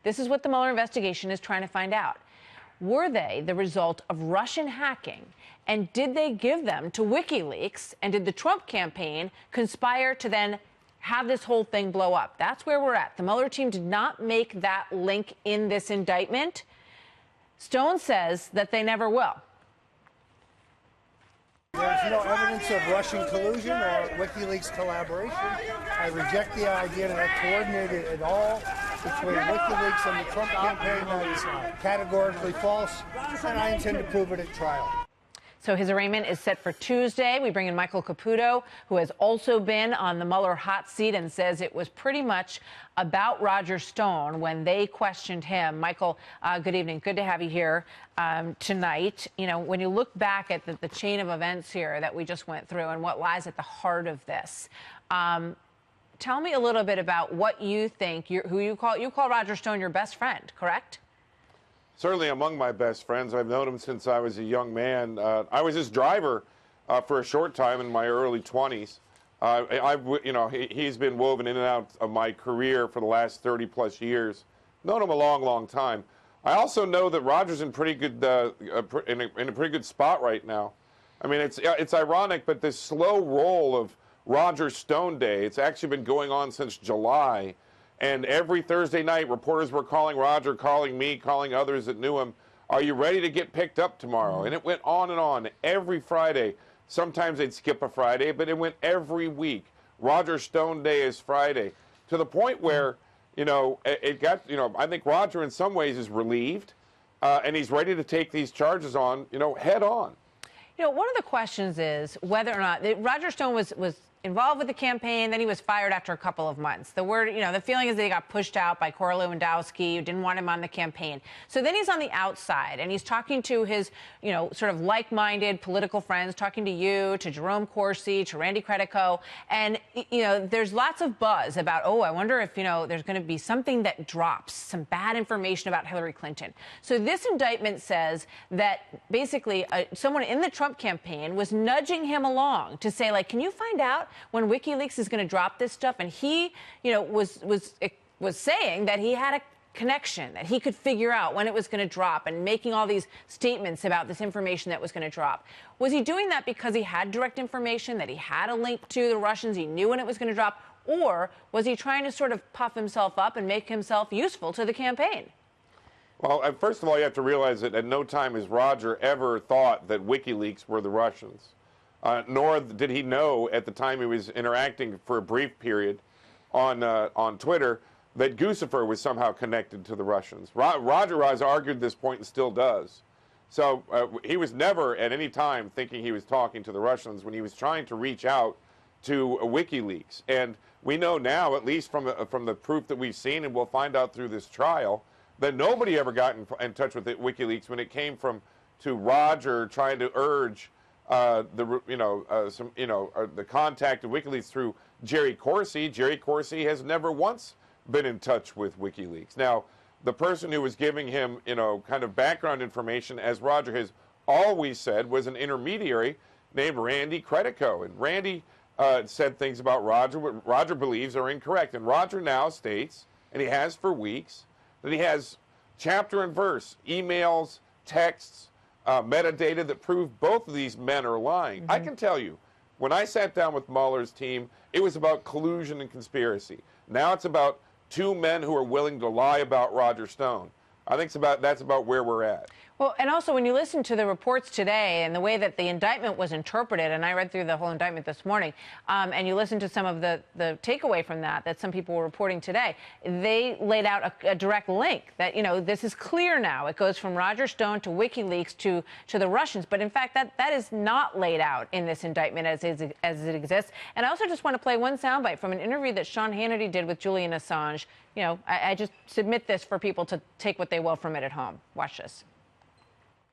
This is what the Mueller investigation is trying to find out. Were they the result of Russian hacking? And did they give them to WikiLeaks? And did the Trump campaign conspire to then have this whole thing blow up? That's where we're at. The Mueller team did not make that link in this indictment. Stone says that they never will. There's no evidence of Russian collusion or WikiLeaks collaboration. I reject the idea that I coordinated at all between WikiLeaks and the Trump campaign. That is categorically false, and I intend to prove it at trial. So his arraignment is set for Tuesday. We bring in Michael Caputo, who has also been on the Mueller hot seat and says it was pretty much about Roger Stone when they questioned him. Michael, good evening. Good to have you here tonight. You know, when you look back at the chain of events here that we just went through and what lies at the heart of this, tell me a little bit about what you think, you call Roger Stone your best friend, correct? Certainly among my best friends. I've known him since I was a young man. I was his driver for a short time in my early 20s. He's been woven in and out of my career for the last 30-plus years. Known him a long, long time. I also know that Roger's in pretty good in a pretty good spot right now. I mean, it's ironic, but this slow roll of Roger Stone Day, it's actually been going on since July. And every Thursday night, reporters were calling Roger, calling me, calling others that knew him, are you ready to get picked up tomorrow? And it went on and on every Friday. Sometimes they'd skip a Friday, but it went every week. Roger Stone Day is Friday, to the point where, I think Roger in some ways is relieved, and he's ready to take these charges on, head on. One of the questions is whether or not Roger Stone was involved with the campaign, then he was fired after a couple of months. The feeling is that he got pushed out by Cora Lewandowski, who didn't want him on the campaign. So then he's on the outside, and he's talking to his, sort of like-minded political friends, talking to you, to Jerome Corsi, to Randy Credico, and, there's lots of buzz about, I wonder if, there's going to be something that drops, some bad information about Hillary Clinton. So this indictment says that basically someone in the Trump campaign was nudging him along to say, like, can you find out when WikiLeaks is going to drop this stuff? And he, was saying that he had a connection, that he could figure out when it was going to drop, and making all these statements about this information that was going to drop. Was he doing that because he had direct information, that he had a link to the Russians, he knew when it was going to drop, or was he trying to sort of puff himself up and make himself useful to the campaign? Well, first of all, you have to realize that at no time has Roger ever thought that WikiLeaks were the Russians. Nor did he know at the time he was interacting for a brief period on Twitter that Guccifer was somehow connected to the Russians. Roger has argued this point and still does. So he was never at any time thinking he was talking to the Russians when he was trying to reach out to WikiLeaks. And we know now, at least from the proof that we've seen, and we'll find out through this trial, that nobody ever got in touch with WikiLeaks when it came to Roger trying to urge the contact of WikiLeaks through Jerry Corsi. Jerry Corsi has never once been in touch with WikiLeaks. Now, the person who was giving him, kind of background information, as Roger has always said, was an intermediary named Randy Credico. And Randy said things about Roger what Roger believes are incorrect. And Roger now states, and he has for weeks, that he has chapter and verse, emails, texts, metadata that prove both of these men are lying. I can tell you, when I sat down with Mueller's team, it was about collusion and conspiracy. Now it's about two men who are willing to lie about Roger Stone. I think that's about where we're at. Well, and also when you listen to the reports today and the way that the indictment was interpreted, and I read through the whole indictment this morning, and you listen to some of the takeaway from that some people were reporting today, they laid out a direct link that, this is clear now. It goes from Roger Stone to WikiLeaks to the Russians. But in fact, that is not laid out in this indictment as it exists. And I also just want to play one soundbite from an interview that Sean Hannity did with Julian Assange. I just submit this for people to take what they will from it at home. Watch this.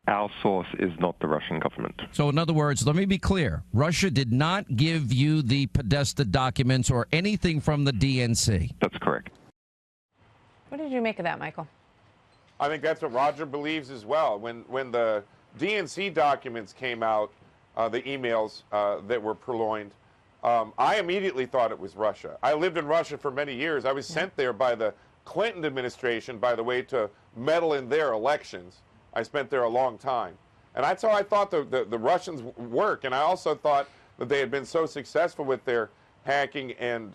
Our source is not the Russian government. So, in other words, let me be clear. Russia did not give you the Podesta documents or anything from the DNC. That's correct. What did you make of that, Michael? I think that's what Roger believes as well. When the DNC documents came out, the emails that were purloined, I immediately thought it was Russia. I lived in Russia for many years. I was sent there by the Clinton administration, by the way, to meddle in their elections. I spent there a long time. And that's how I thought the Russians work. And I also thought that they had been so successful with their hacking and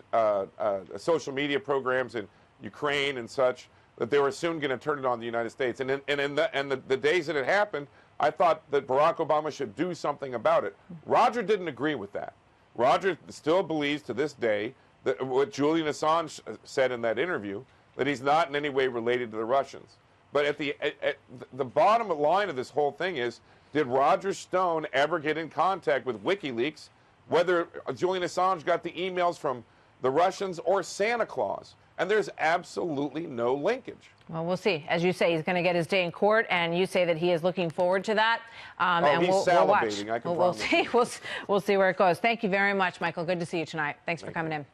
social media programs in Ukraine and such that they were soon going to turn it on the United States. And in the days that it happened, I thought that Barack Obama should do something about it. Roger didn't agree with that. Roger still believes to this day that what Julian Assange said in that interview, that he's not in any way related to the Russians. But at the bottom line of this whole thing is, did Roger Stone ever get in contact with WikiLeaks, whether Julian Assange got the emails from the Russians or Santa Claus? And there's absolutely no linkage. Well, we'll see. As you say, he's going to get his day in court, and you say that he is looking forward to that. And he's we'll watch. salivating, I can We'll promise. see. We'll see where it goes. Thank you very much, Michael. Good to see you tonight. Thanks for coming in.